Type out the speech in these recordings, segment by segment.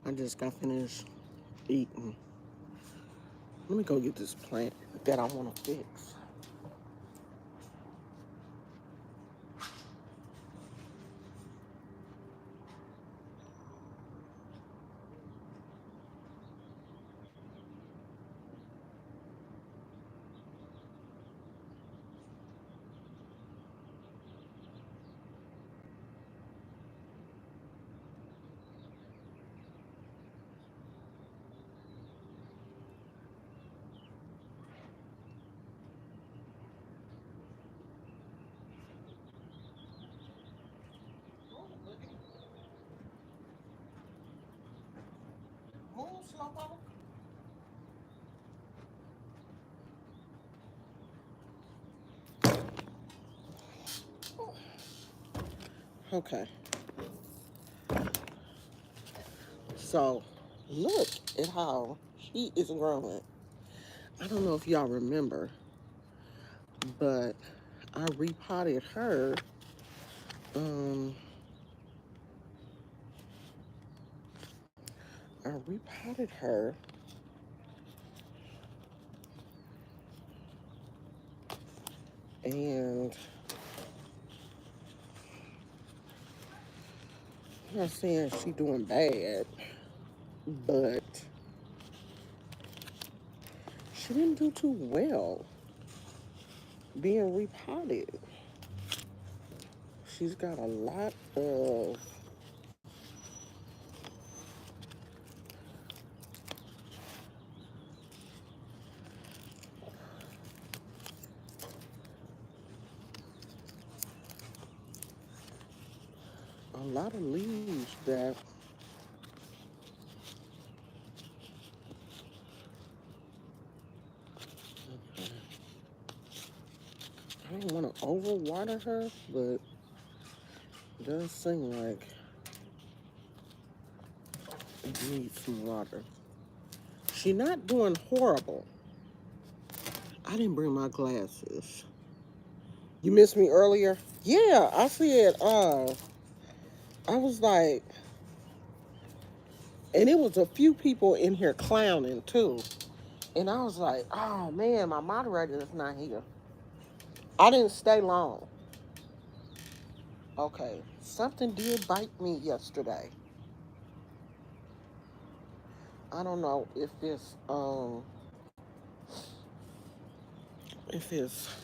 I just got finished eating. Let me go get this plant that I want to fix. Move, Slowpoke. Okay, so look at how she is growing. I don't know if y'all remember, but I repotted her. Um, I repotted her, and I'm not saying she doing bad, but she didn't do too well being repotted. She's got a lot of leaves that I don't want to overwater her, but it does seem like it needs some water. She's not doing horrible. I didn't bring my glasses. You missed me earlier? Yeah, I said, I was like, and it was a few people in here clowning too. And I was like, oh man, my moderator is not here. I didn't stay long. Okay, something did bite me yesterday. I don't know if it's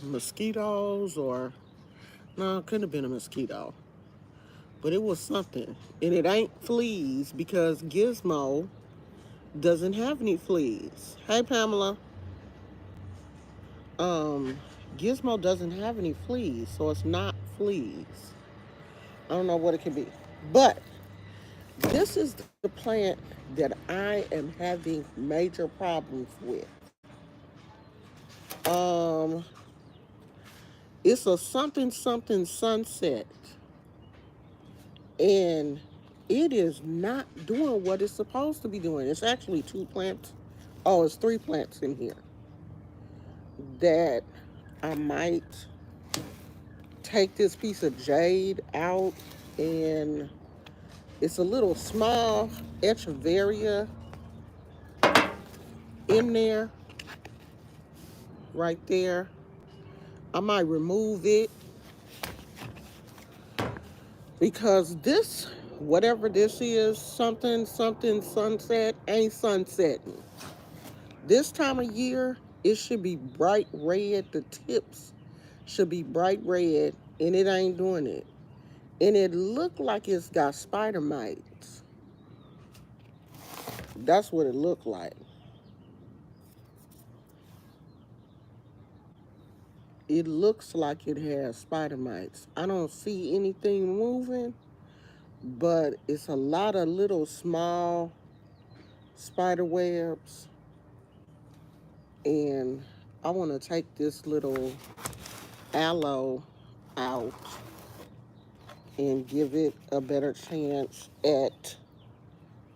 mosquitoes or no, it couldn't have been a mosquito. But it was something. And it ain't fleas because Gizmo doesn't have any fleas. Hey Pamela. Um Gizmo doesn't have any fleas, so it's not fleas. I don't know what it can be. But this is the plant that I am having major problems with. Um, it's a something something sunset, and it is not doing what it's supposed to be doing. It's actually two plants. Oh, it's three plants in here that I might take this piece of jade out, and it's a little small echeveria in there, right there. I might remove it because this, whatever this is, something, something sunset, ain't sunsetting. This time of year, it should be bright red. The tips should be bright red, and it ain't doing it. And it looked like it's got spider mites. That's what it looked like. It looks like it has spider mites. I don't see anything moving, but it's a lot of little small spider webs, and I want to take this little aloe out and give it a better chance at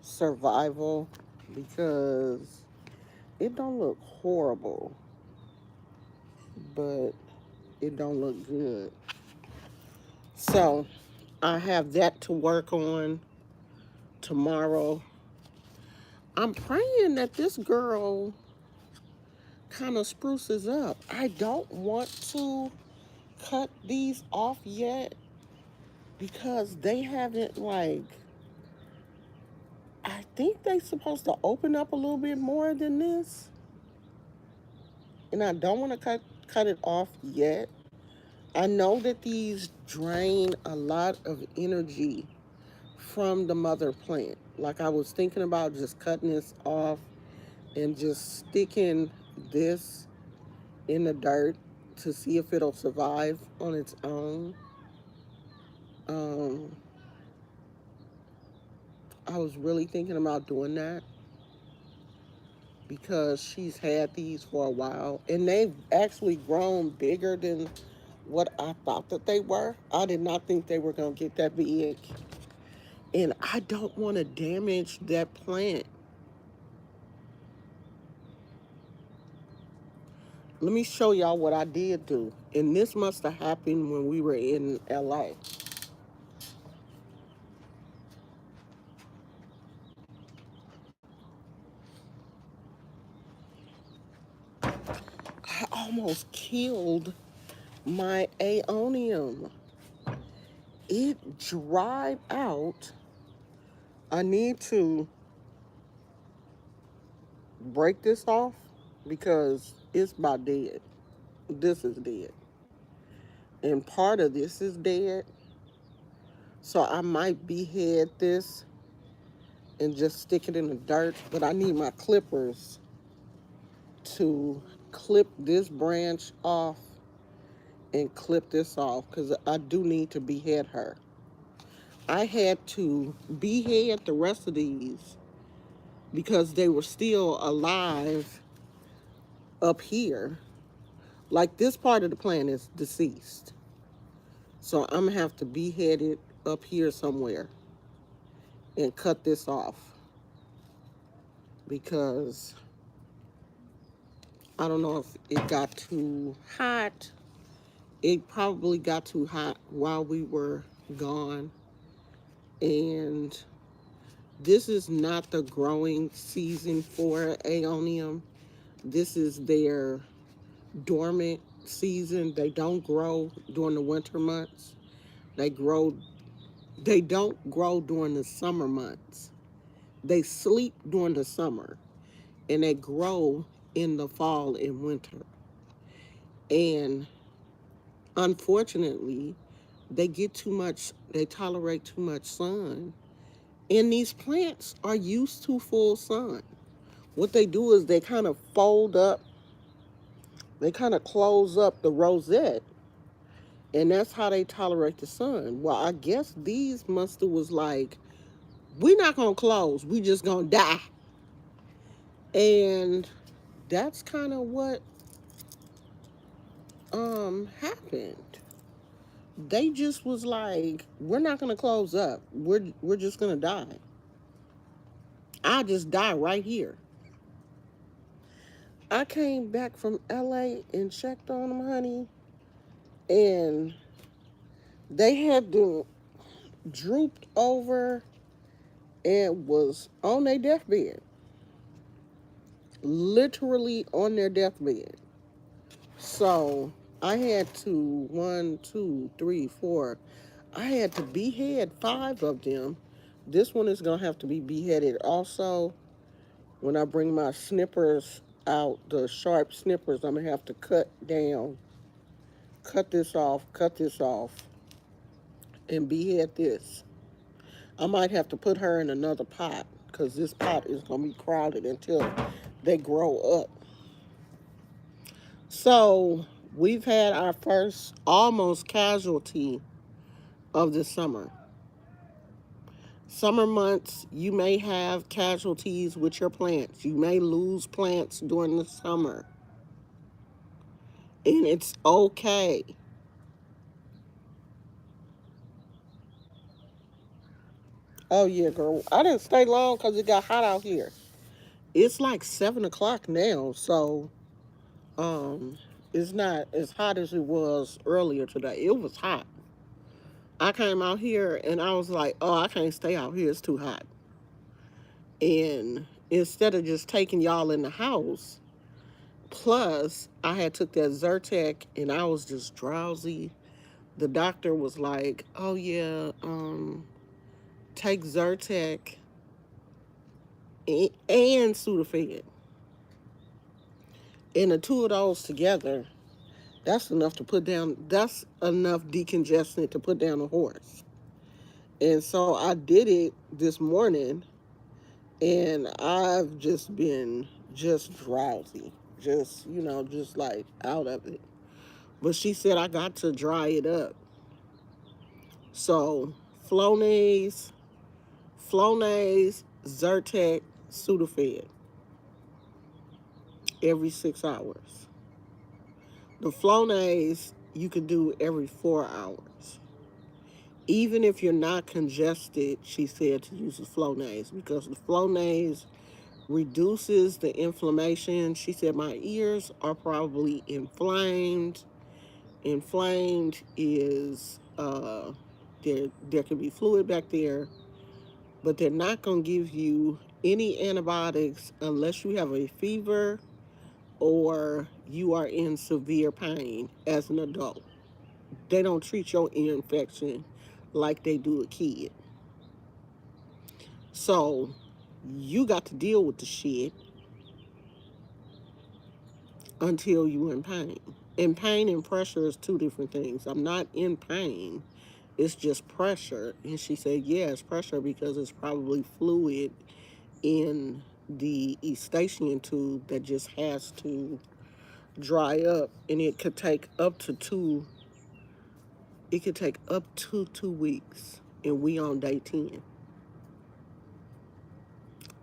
survival because it don't look horrible, but it don't look good. So I have that to work on tomorrow. I'm praying that this girl kind of spruces up. I don't want to cut these off yet because they haven't, like, I think they supposed to open up a little bit more than this. And I don't want to cut it off yet. I know that these drain a lot of energy from the mother plant. Like, I was thinking about just cutting this off and just sticking this in the dirt to see if it'll survive on its own. Um, I was really thinking about doing that because she's had these for a while and they've actually grown bigger than what I thought that they were. I did not think they were going to get that big. And I don't want to damage that plant. Let me show y'all what I did do. And this must have happened when we were in LA. I almost killed my aeonium. It dried out. I need to break this off because it's about dead. This is dead. And part of this is dead. So I might behead this and just stick it in the dirt. But I need my clippers to clip this branch off and clip this off because I do need to behead her. I had to behead the rest of these because they were still alive up here. Like, this part of the plant is deceased. So I'm gonna have to behead it up here somewhere and cut this off because I don't know if it got too hot. It probably got too hot while we were gone. And this is not the growing season for aeonium. This is their dormant season. They don't grow during the winter months. They don't grow during the summer months. They sleep during the summer and they grow in the fall and winter. And unfortunately, they tolerate too much sun. And these plants are used to full sun. What they do is they kind of close up the rosette, and that's how they tolerate the sun. Well, I guess these must have was like, we're not gonna close, we just gonna die. And that's kind of what happened. They just was like, we're not gonna close up. We're just gonna die. I'll just die right here. I came back from LA and checked on them, honey, and they had been drooped over and was on their deathbed. Literally on their deathbed. So I had to, one, two, three, four, I had to behead 5 of them. This one is going to have to be beheaded also. When I bring my snippers out, the sharp snippers, I'm going to have to cut this off, and behead this. I might have to put her in another pot because this pot is going to be crowded until they grow up. So we've had our first almost casualty of the summer. Summer months, you may have casualties with your plants. You may lose plants during the summer. And it's okay. Oh, yeah, girl. I didn't stay long because it got hot out here. It's like 7 o'clock now, so um, it's not as hot as it was earlier today. It was hot. I came out here and I was like, oh, I can't stay out here. It's too hot. And instead of just taking y'all in the house. Plus, I had took that Zyrtec and I was just drowsy. The doctor was like, "Oh yeah, take Zyrtec and Sudafed, and the two of those together, that's enough to put down. That's enough decongestant to put down a horse." And so I did it this morning, and I've just been just drowsy, just just like out of it. But she said I got to dry it up. So Flonase, Zyrtec, Sudafed every 6 hours. The Flonase you could do every 4 hours. Even if you're not congested, she said to use the Flonase because the Flonase reduces the inflammation. She said my ears are probably inflamed. Inflamed is there can be fluid back there, but they're not going to give you any antibiotics unless you have a fever or you are in severe pain as an adult. They don't treat your ear infection like they do a kid. So you got to deal with the shit until you're in pain. And pain and pressure is two different things. I'm not in pain. It's just pressure. And she said, yeah, it's pressure because it's probably fluid in the eustachian tube that just has to dry up. And it could take up to 2 weeks. And we on day 10.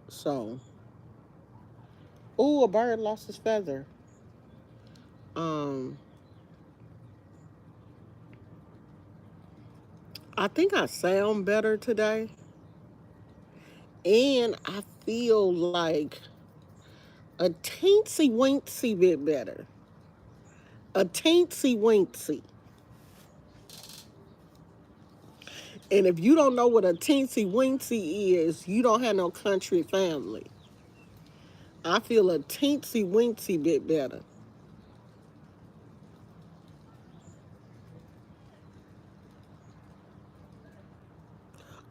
So, oh, a bird lost his feather. Um, I think I sound better today. And I feel like a teensy wincy bit better. A teensy wincy. And if you don't know what a teensy wincy is, you don't have no country family. I feel a teensy wincy bit better.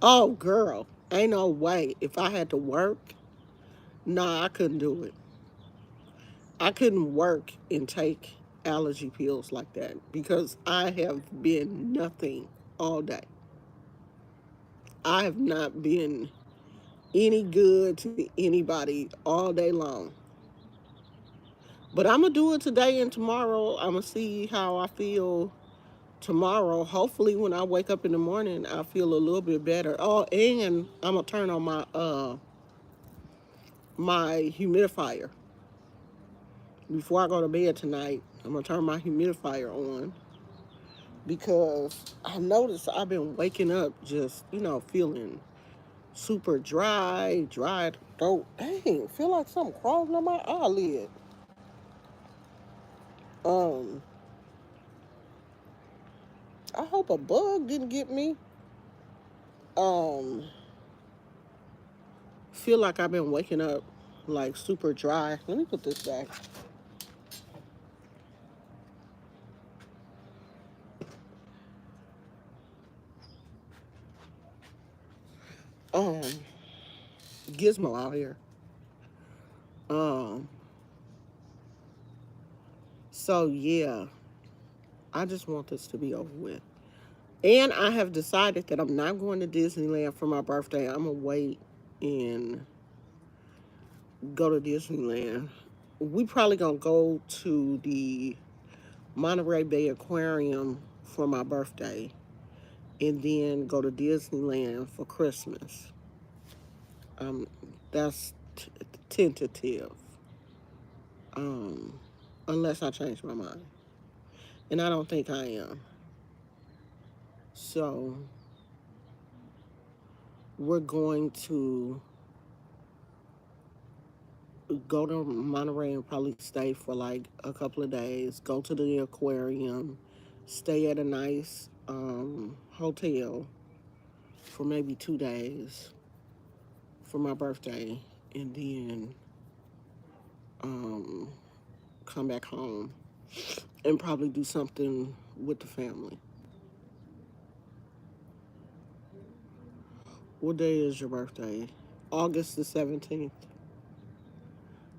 Oh, girl, ain't no way. If I had to work, nah, I couldn't do it. I couldn't work and take allergy pills like that because I have been nothing all day. I have not been any good to anybody all day long. But I'm going to do it today and tomorrow. I'm going to see how I feel tomorrow. Hopefully when I wake up in the morning, I feel a little bit better. Oh, and I'm going to turn on my humidifier. Before I go to bed tonight, I'm going to turn my humidifier on because I noticed I've been waking up just, feeling super dry throat. Dang, feel like something crawling on my eyelid. Um, I hope a bug didn't get me. Um, feel like I've been waking up like super dry. Let me put this back. Um, Gizmo out here. Um, so yeah, I just want this to be over with. And I have decided that I'm not going to Disneyland for my birthday. I'm gonna wait and go to Disneyland. We probably gonna go to the Monterey Bay Aquarium for my birthday and then go to Disneyland for Christmas. Um, that's tentative. Um, unless I change my mind. And I don't think I am. So we're going to go to Monterey and probably stay for like a couple of days, go to the aquarium, stay at a nice hotel for maybe 2 days for my birthday, and then um, come back home and probably do something with the family. What day is your birthday? August the 17th.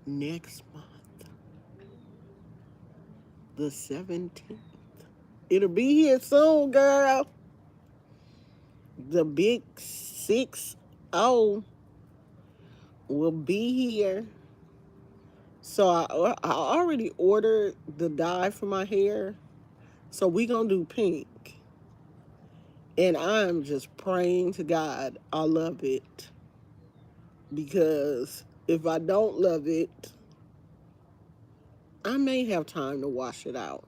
Next month, the 17th. It'll be here soon, girl. The big 6-0 will be here. So I already ordered the dye for my hair. So we gonna do pink. And I'm just praying to God I love it. Because if I don't love it, I may have time to wash it out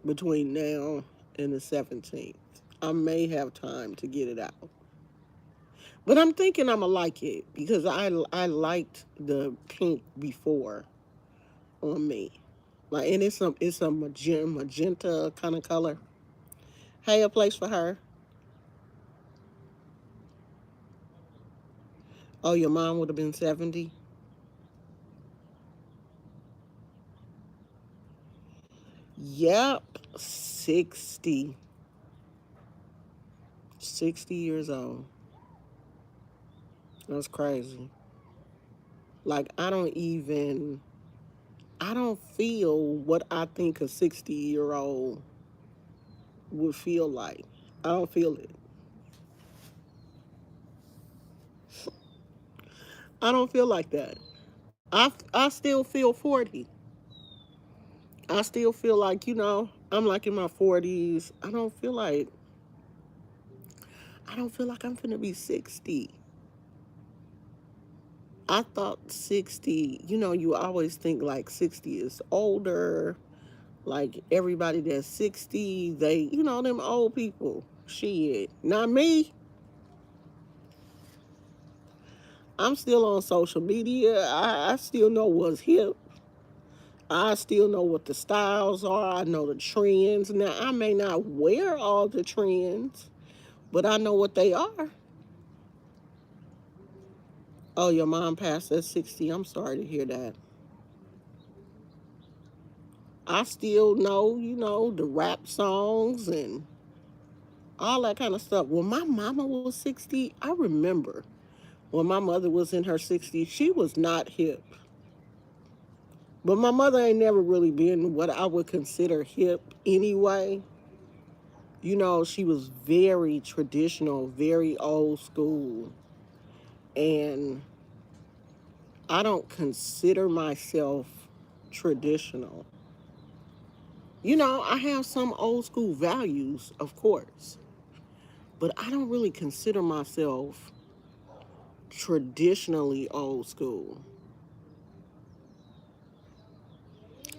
between now and the 17th. I may have time to get it out. But I'm thinking I'm gonna like it because I liked the pink before on me. Like, and it's a magenta kind of color. Hey, a place for her. Oh, your mom would have been 70. Yep, 60. 60 years old. That's crazy. Like, I don't feel what I think a 60-year-old would feel like. I don't feel it. I don't feel like that. I still feel 40. I still feel like, I'm like in my 40s. I don't feel like I'm finna be 60. I thought 60, you always think like 60 is older. Like everybody that's 60, them old people. Shit. Not me. I'm still on social media. I still know what's hip. I still know what the styles are. I know the trends. Now, I may not wear all the trends, but I know what they are. Oh, your mom passed at 60. I'm sorry to hear that. I still know, the rap songs and all that kind of stuff. When my mama was 60, I remember when my mother was in her 60s, she was not hip. But my mother ain't never really been what I would consider hip anyway. She was very traditional, very old school. And I don't consider myself traditional. I have some old school values, of course, but I don't really consider myself traditionally old school.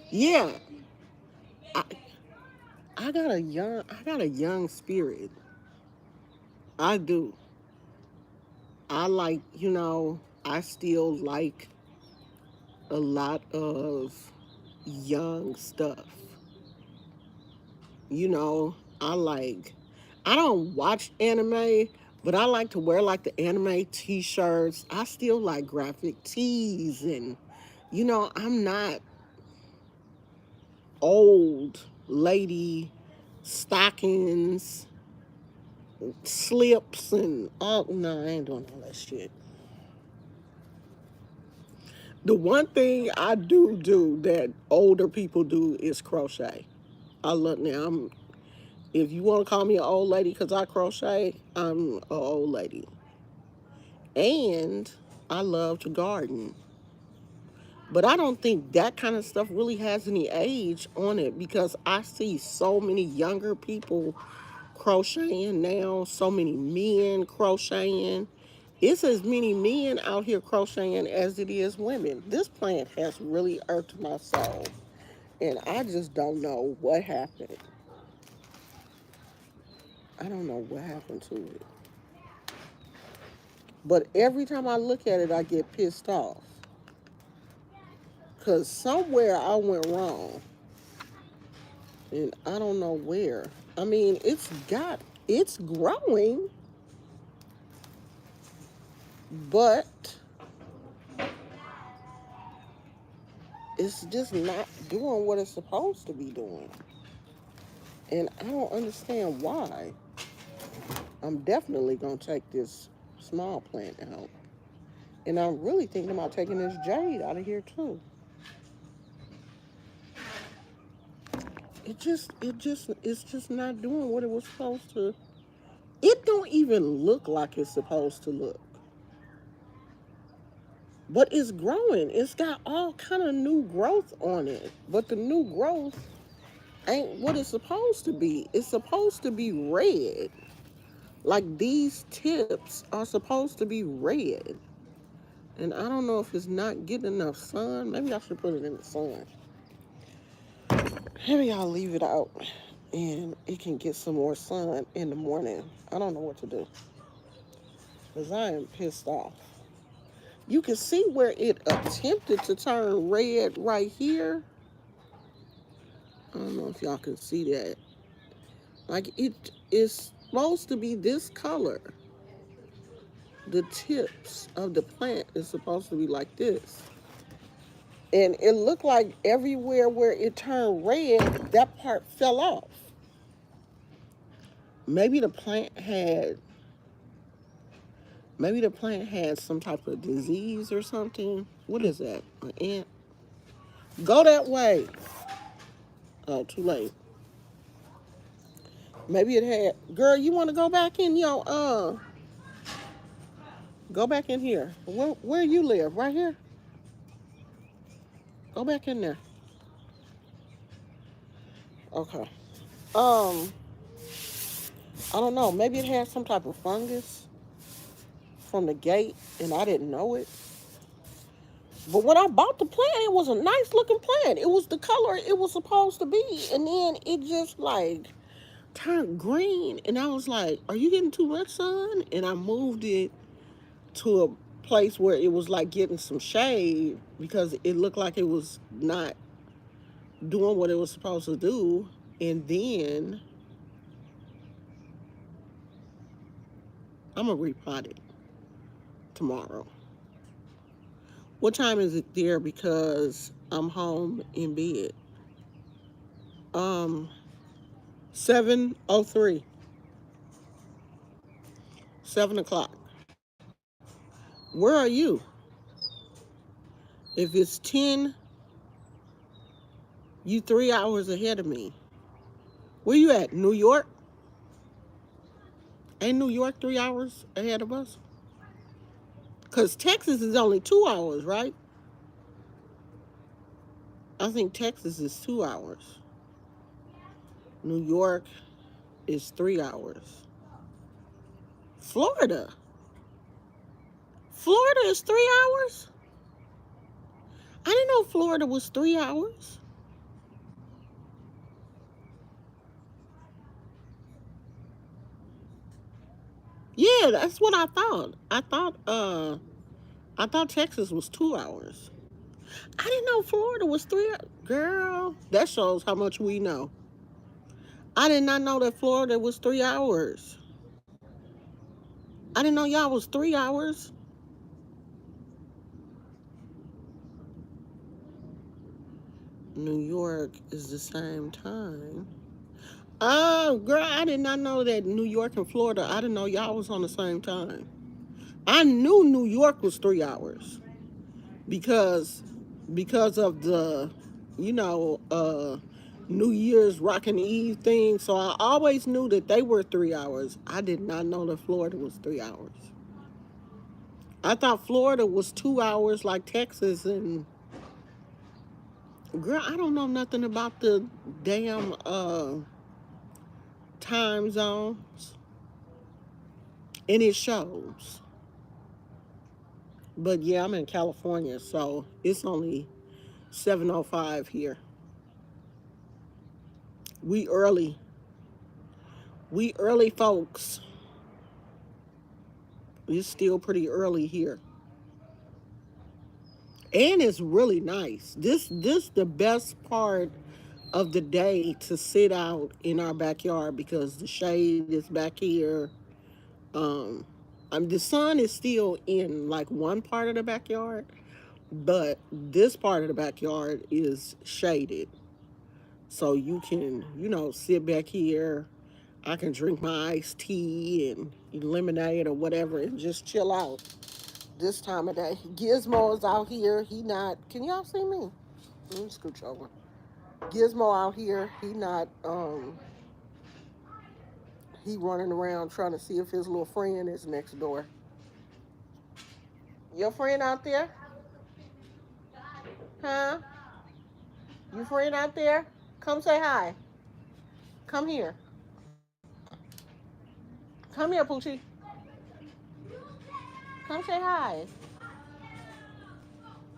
Yeah, I, I got a young spirit. I do. I like, I still like a lot of young stuff. You know, I like, I don't watch anime, but I like to wear like the anime t-shirts. I still like graphic tees and, I'm not old lady stockings, slips, and all. No, I ain't doing all that shit. The one thing I do that older people do is crochet. I love now. If you want to call me an old lady because I crochet, I'm an old lady. And I love to garden. But I don't think that kind of stuff really has any age on it because I see so many younger people crocheting now, so many men crocheting. It's as many men out here crocheting as it is women. This plant has really irked my soul, and I just don't know what happened. I don't know what happened to it. But every time I look at it, I get pissed off because somewhere I went wrong, and I don't know where. I mean, it's growing. but it's just not doing what it's supposed to be doing. And I don't understand why. I'm definitely going to take this small plant out. And I'm really thinking about taking this jade out of here too. It's just not doing what it was supposed to. It don't even look like it's supposed to look. But it's growing. It's got all kind of new growth on it. But the new growth ain't what it's supposed to be. It's supposed to be red. Like these tips are supposed to be red. And I don't know if it's not getting enough sun. Maybe I should put it in the sun. Maybe I'll leave it out and it can get some more sun in the morning. I don't know what to do because I am pissed off. You can see where it attempted to turn red right here. I don't know if y'all can see that. Like it is supposed to be this color. The tips of the plant is supposed to be like this. And it looked like everywhere where it turned red, that part fell off. Maybe the plant had some type of disease or something. What is that? An ant? Go that way. Oh, too late. Maybe it had. Girl, you want to go back in your Go back in here. Where you live? Right here. Go back in there. Okay. Um, I don't know. Maybe it had some type of fungus from the gate, and I didn't know it. But when I bought the plant, it was a nice looking plant. It was the color it was supposed to be, and then it just like turned green, and I was like, "Are you getting too much sun?" And I moved it to a place where it was like getting some shade because it looked like it was not doing what it was supposed to do. And then I'm gonna repot it tomorrow. What time is it there? Because I'm home in bed. 7:03. 7 o'clock. Where are you? If it's 10, you 3 hours ahead of me. Where you at? New York? Ain't New York 3 hours ahead of us? Because Texas is only 2 hours, right? I think Texas is 2 hours. New York is 3 hours. Florida. Florida is 3 hours? I didn't know Florida was 3 hours. Yeah, that's what I thought. I thought Texas was 2 hours. I didn't know Florida was 3 hours. Girl, that shows how much we know. I did not know that Florida was 3 hours. I didn't know y'all was 3 hours. New York is the same time. Oh, girl, I did not know that New York and Florida, I didn't know y'all was on the same time. I knew New York was 3 hours because of the, you know, New Year's Rockin' Eve thing. So I always knew that they were 3 hours. I did not know that Florida was 3 hours. I thought Florida was 2 hours like Texas and girl, I don't know nothing about the damn time zones. And it shows. But yeah, I'm in California, so it's only 7:05 here. We early. We early folks. It's still pretty early here. And it's really nice. This the best part of the day to sit out in our backyard because the shade is back here. Um, The sun is still in like one part of the backyard, but this part of the backyard is shaded. So you can, sit back here. I can drink my iced tea and lemonade or whatever and just chill out this time of day. Gizmo is out here. He not, can y'all see me? Let me scooch over. Gizmo out here. He running around trying to see if his little friend is next door. Your friend out there? Huh? Your friend out there? Come say hi. Come here. Come here, Poochie. Come say hi.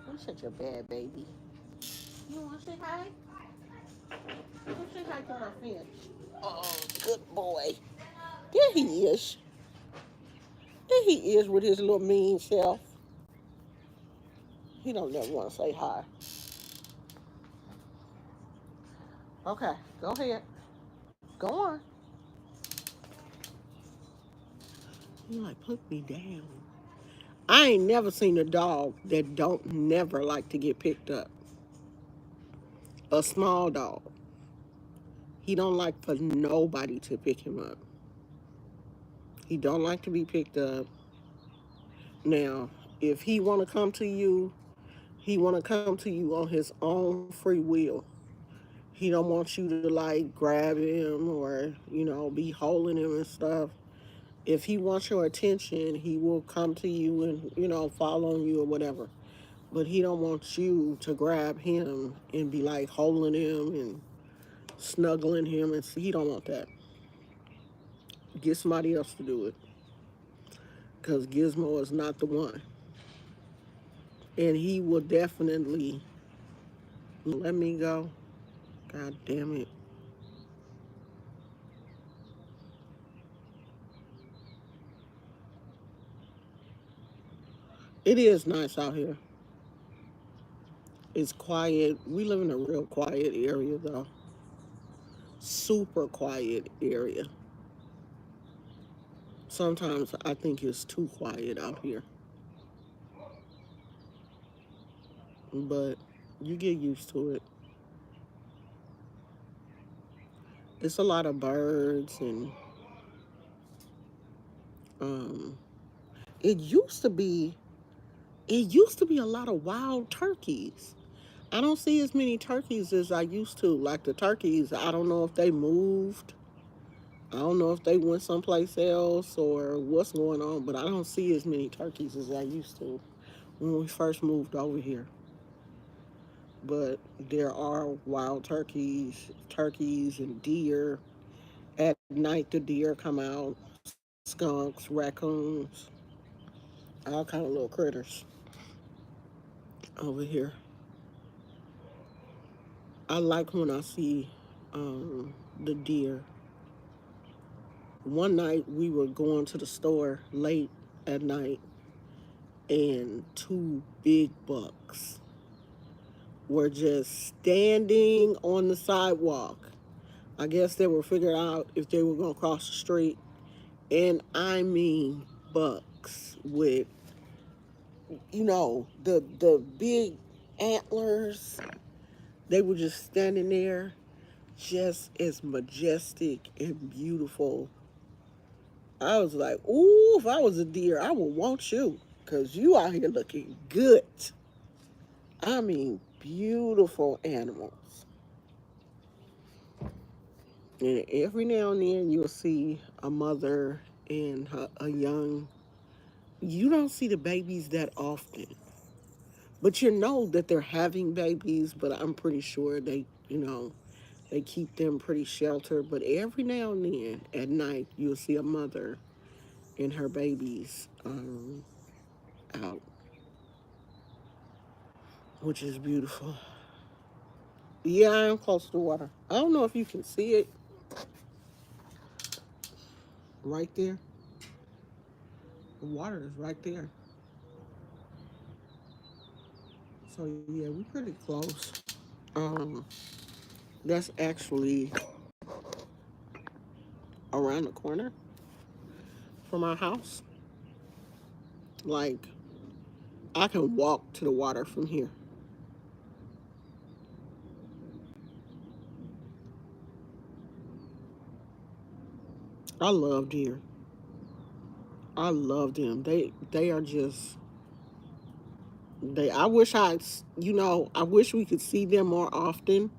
You're such a bad baby. You want to say hi? Come say hi to my friend. Oh, good boy. There he is. There he is with his little mean self. He don't never want to say hi. Okay, go ahead. Go on. He like, put me down. I ain't never seen a dog that don't never like to get picked up. A small dog. He don't like for nobody to pick him up. He don't like to be picked up. Now, if he want to come to you, he want to come to you on his own free will. He don't want you to like grab him or, be holding him and stuff. If he wants your attention, he will come to you and, fall on you or whatever. But he don't want you to grab him and be like holding him and snuggling him, and he don't want that. Get somebody else to do it, because Gizmo is not the one. And he will definitely let me go. God damn it. It is nice out here. It's quiet. We live in a real quiet area, though. Super quiet area. Sometimes I think it's too quiet out here. But you get used to it. It's a lot of birds and um it used to be a lot of wild turkeys. I don't see as many turkeys as I used to. Like the turkeys, I don't know if they moved. I don't know if they went someplace else or what's going on, but I don't see as many turkeys as I used to when we first moved over here. But there are wild turkeys and deer. At night, the deer come out, skunks, raccoons, all kind of little critters over here. I like when I see the deer. One night we were going to the store late at night, and two big bucks were just standing on the sidewalk. I guess they were figuring out if they were going to cross the street. And I mean bucks with, the big antlers. They were just standing there, just as majestic and beautiful. I was like, ooh, if I was a deer, I would want you, because you out here looking good. I mean, beautiful animals. And every now and then you'll see a mother and a young. You don't see the babies that often, but you know that they're having babies. But I'm pretty sure they keep them pretty sheltered. But every now and then at night, you'll see a mother and her babies out, which is beautiful. Yeah, I am close to water. I don't know if you can see it right there. The water is right there. So yeah, we're pretty close. Um, that's actually around the corner from our house. Like, I can walk to the water from here. I love deer. I love them. They are just they. I wish I wish we could see them more often.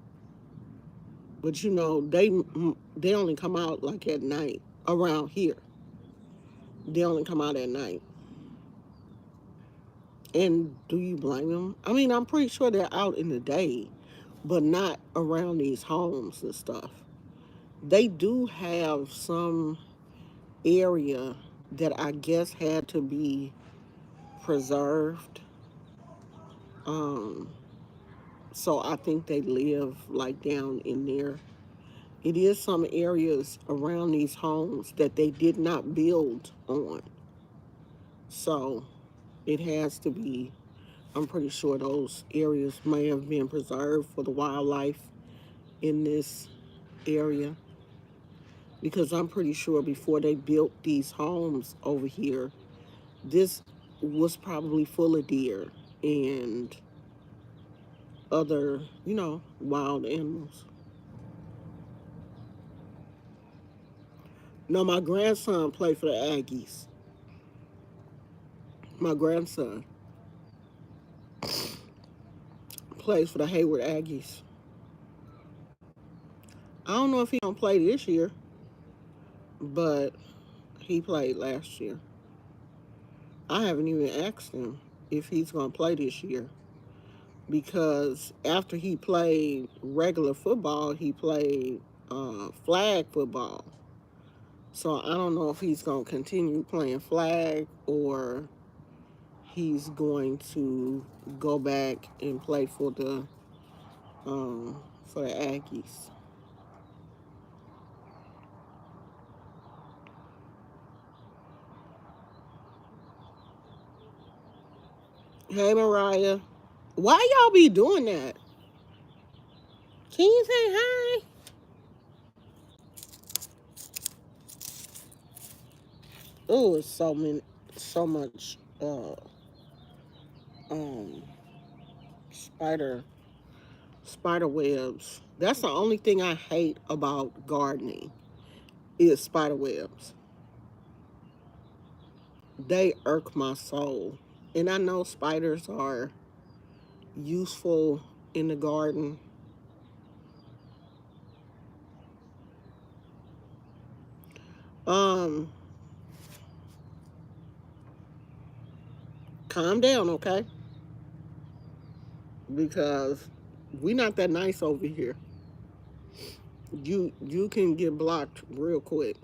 But they only come out like at night around here. They only come out at night. And do you blame them? I mean, I'm pretty sure they're out in the day, but not around these homes and stuff. They do have some area that I guess had to be preserved. Um, so I think they live like down in there. It is some areas around these homes that they did not build on. So it has to be, I'm pretty sure those areas may have been preserved for the wildlife in this area. Because I'm pretty sure before they built these homes over here, this was probably full of deer and other, wild animals. No, my grandson played for the Aggies. My grandson plays for the Hayward Aggies. I don't know if he gonna play this year, but he played last year. I haven't even asked him if he's gonna play this year because after he played regular football, he played flag football. So I don't know if he's gonna continue playing flag or he's going to go back and play for the Aggies. Hey Mariah, why y'all be doing that? Can you say hi? Oh, it's so much um spider spider webs. That's the only thing I hate about gardening is spider webs. They irk my soul. And I know spiders are useful in the garden. Um, Calm down, okay? Because we not that nice over here. You can get blocked real quick.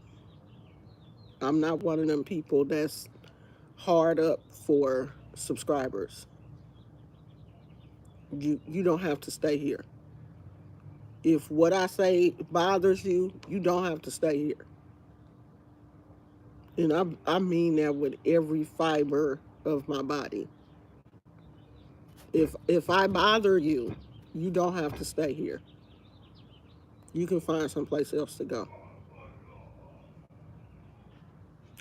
I'm not one of them people that's hard up for subscribers. You don't have to stay here. If what I say bothers you, you don't have to stay here. And I mean that with every fiber of my body. If I bother you, you don't have to stay here. You can find someplace else to go.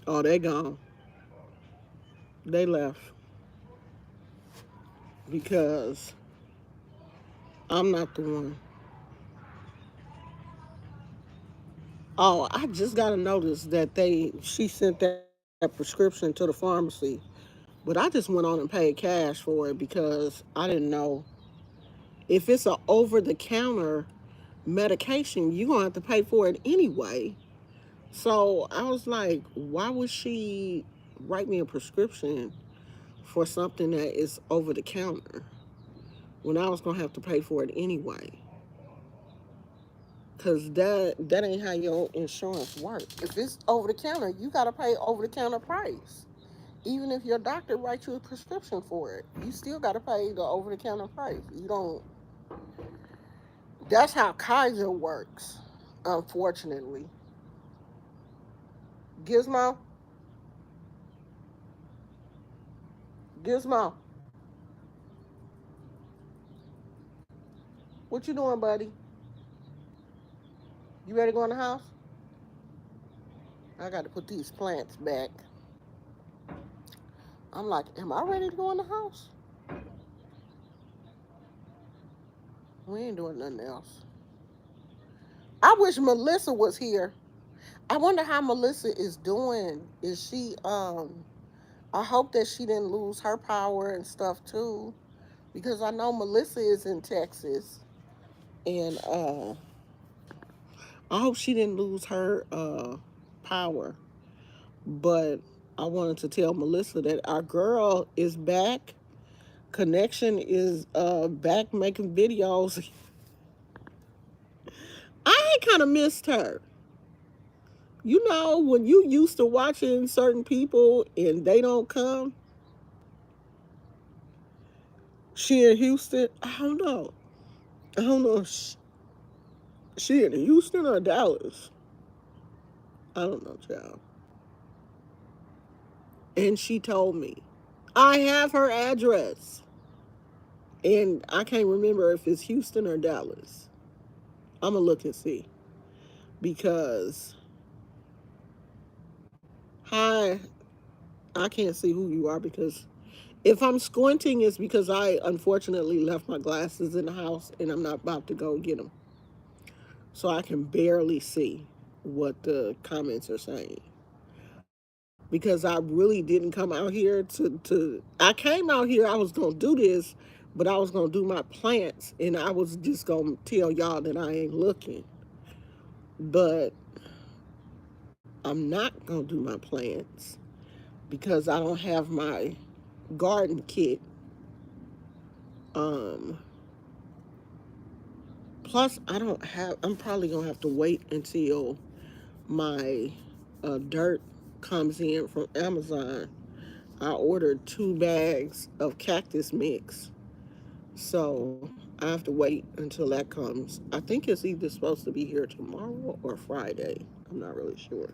Oh, they gone. They left because I'm not the one. Oh, I just got to notice that she sent that prescription to the pharmacy, but I just went on and paid cash for it because I didn't know if it's a over the counter medication, you're gonna have to pay for it anyway. So I was like, why would she write me a prescription for something that is over the counter when I was gonna have to pay for it anyway? Cause that ain't how your insurance works. If it's over the counter, you gotta pay over the counter price. Even if your doctor writes you a prescription for it, you still gotta pay the over the counter price. You don't. That's how Kaiser works. Unfortunately, Gizmo, Gizmo, what you doing, buddy? You ready to go in the house? I got to put these plants back. I'm like, am I ready to go in the house? We ain't doing nothing else. I wish Melissa was here. I wonder how Melissa is doing. Is she I hope that she didn't lose her power and stuff too. Because I know Melissa is in Texas. And I hope she didn't lose her power. But I wanted to tell Melissa that our girl is back. Connection is back making videos. I kind of missed her. You know, when you used to watching certain people and they don't come, she in Houston, I don't know. I don't know if she in Houston or Dallas. I don't know, child. And she told me, I have her address. And I can't remember if it's Houston or Dallas. I'm going to look and see. Because, hi, I can't see who you are because if I'm squinting, it's because I unfortunately left my glasses in the house and I'm not about to go get them. So I can barely see what the comments are saying. Because I really didn't come out here to I came out here, I was gonna do this, but I was gonna do my plants and I was just gonna tell y'all that I ain't looking. But I'm not gonna do my plants because I don't have my garden kit. Um Plus I'm probably gonna have to wait until my dirt comes in from Amazon. I ordered 2 bags of cactus mix. So I have to wait until that comes. I think it's either supposed to be here tomorrow or Friday. I'm not really sure.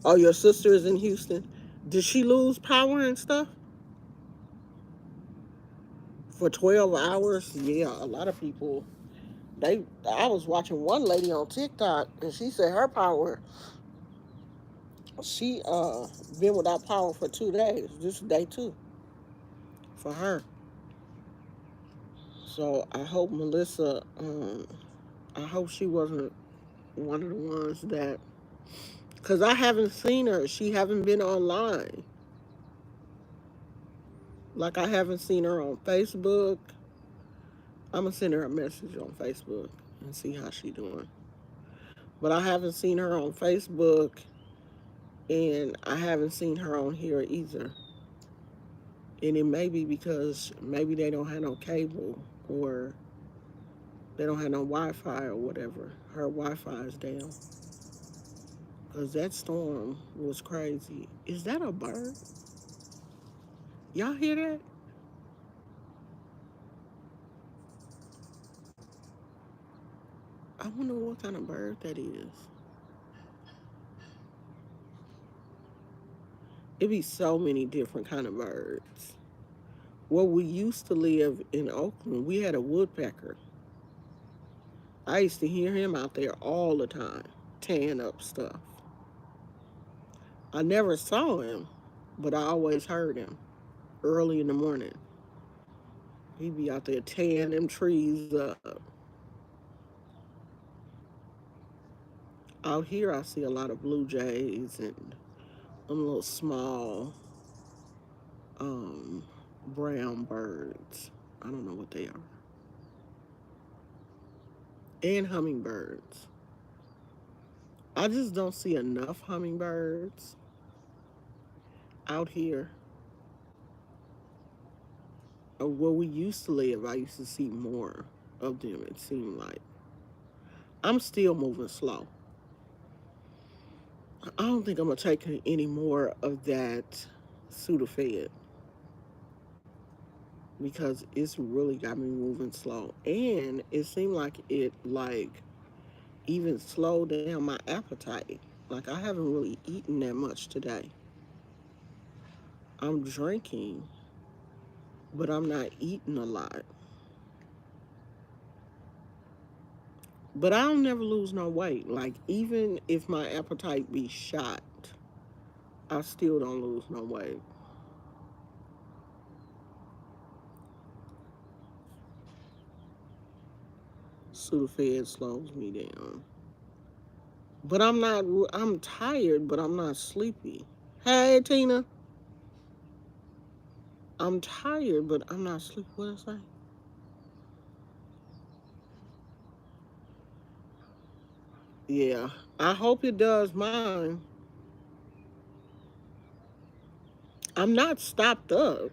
Oh, your sister is in Houston. Did she lose power and stuff for 12 hours? Yeah, a lot of people. I was watching one lady on TikTok and she said her power. She been without power for 2 days. This is day 2 for her. So I hope Melissa. I hope she wasn't one of the ones that, because I haven't seen her. She haven't been online. Like I haven't seen her on Facebook. I'm gonna send her a message on Facebook and see how she doing. But I haven't seen her on Facebook, and I haven't seen her on here either. And it may be because maybe they don't have no cable or they don't have no Wi-Fi or whatever. Her Wi-Fi is down. Because that storm was crazy. Is that a bird? Y'all hear that? I wonder what kind of bird that is. It be so many different kind of birds. Where we used to live in Oakland, we had a woodpecker. I used to hear him out there all the time, tearing up stuff. I never saw him, but I always heard him early in the morning. He'd be out there tearing them trees up. Out here, I see a lot of blue jays and them little small um, brown birds. I don't know what they are. And hummingbirds. I just don't see enough hummingbirds out here. Where we used to live, I used to see more of them, it seemed like. I'm still moving slow. I don't think I'm going to take any more of that Sudafed because it's really got me moving slow. And it seemed like it, like, even slowed down my appetite. Like, I haven't really eaten that much today. I'm drinking, but I'm not eating a lot. But I'll never lose no weight. Like, even if my appetite be shot, I still don't lose no weight. Sudafed slows me down. But I'm not, I'm tired, but I'm not sleepy. Hey, Tina. I'm tired, but I'm not sleepy. What did I say? Yeah, I hope it does mine. I'm not stopped up.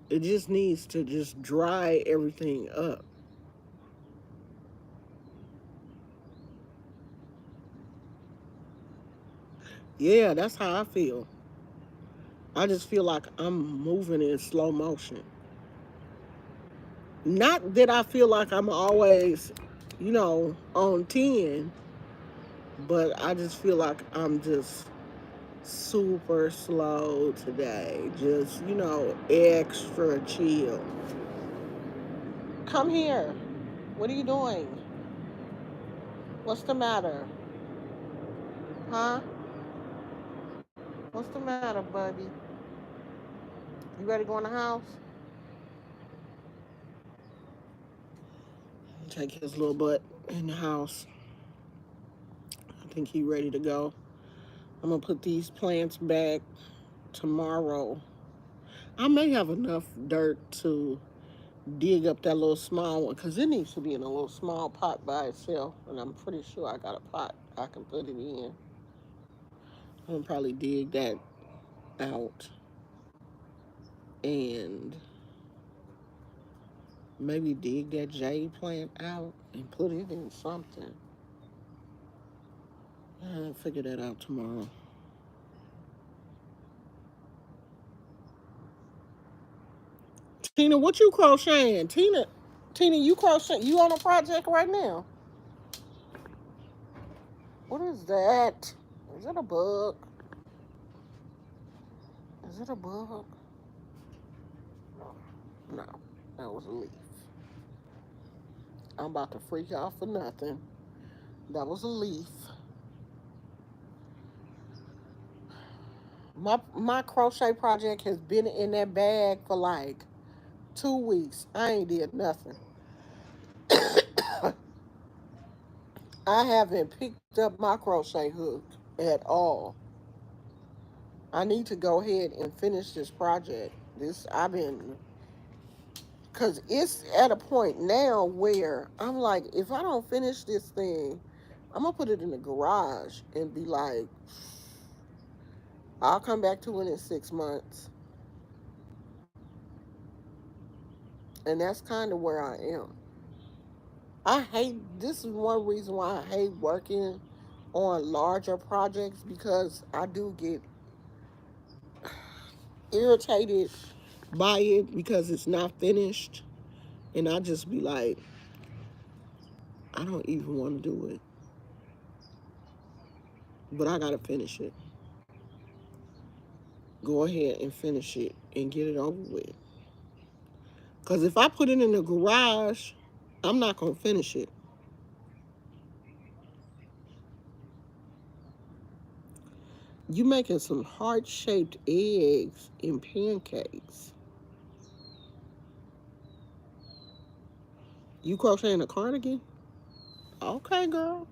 It just needs to just dry everything up. Yeah, that's how I feel. I just feel like I'm moving in slow motion. Not that I feel like I'm always, on 10, but I just feel like I'm just super slow today. Just, extra chill. Come here. What are you doing? What's the matter? Huh? What's the matter, buddy? You ready to go in the house? Take his little butt in the house. I think he ready to go. I'm gonna put these plants back tomorrow. I may have enough dirt to dig up that little small one because it needs to be in a little small pot by itself. And I'm pretty sure I got a pot I can put it in. I'm gonna probably dig that out and maybe dig that jade plant out and put it in something. I'll figure that out tomorrow. Tina, what you crocheting? Tina, you crochet? You on a project right now? What is that? Is it a bug? Is it a bug? No, that was a leaf. I'm about to freak out for nothing. That was a leaf. My crochet project has been in that bag for like 2 weeks. I ain't did nothing. I haven't picked up my crochet hook at all. I need to go ahead and finish this project. This I've been because it's at a point now where I'm like, if I don't finish this thing, I'm gonna put it in the garage and be like, I'll come back to it in 6 months. And that's kind of where I am. I hate this is one reason why I hate working on larger projects because I do get irritated by it because it's not finished. And I just be like, I don't even want to do it. But I gotta finish it. Go ahead and finish it and get it over with. Because if I put it in the garage, I'm not gonna finish it. You making some heart-shaped eggs and pancakes. You crocheting a cardigan? Okay, girl.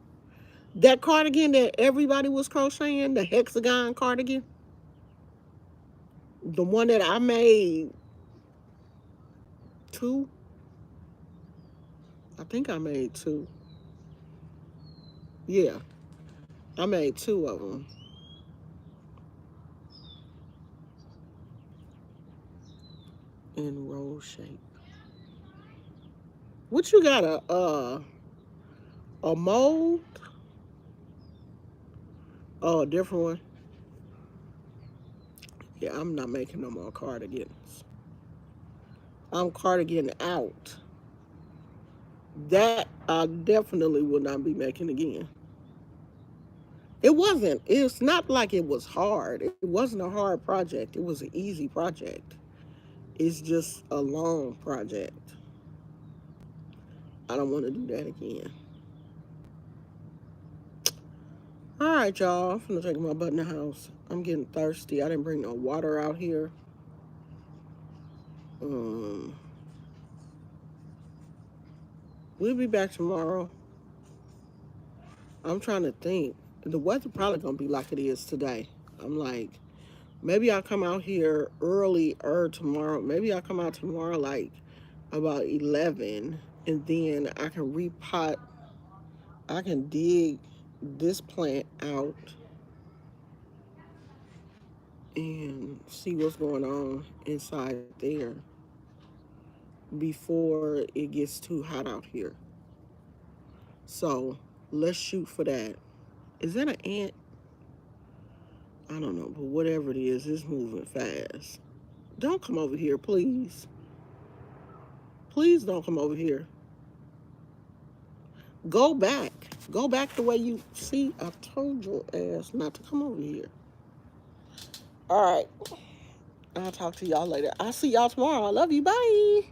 That cardigan that everybody was crocheting, the hexagon cardigan, the one that I made two, I think I made two. Yeah, I made two of them in roll shape. What you got a mold? Oh, a different one. Yeah, I'm not making no more cardigans. I'm cardigan out. That I definitely will not be making again. It wasn't. It's not like it was hard. It wasn't a hard project. It was an easy project. It's just a long project. I don't want to do that again. All right, y'all. I'm finna take my butt in the house. I'm getting thirsty. I didn't bring no water out here. Um, we'll be back tomorrow. I'm trying to think. The weather probably gonna be like it is today. I'm like, maybe I'll come out here early or tomorrow. Maybe I'll come out tomorrow like about 11, and then I can repot. I can dig this plant out and see what's going on inside there before it gets too hot out here. So let's shoot for that. Is that an ant? I don't know, but whatever it is, it's moving fast. Don't come over here, please. Please don't come over here. Go back. Go back the way you see. I told your ass not to come over here. All right. I'll talk to y'all later. I'll see y'all tomorrow. I love you. Bye.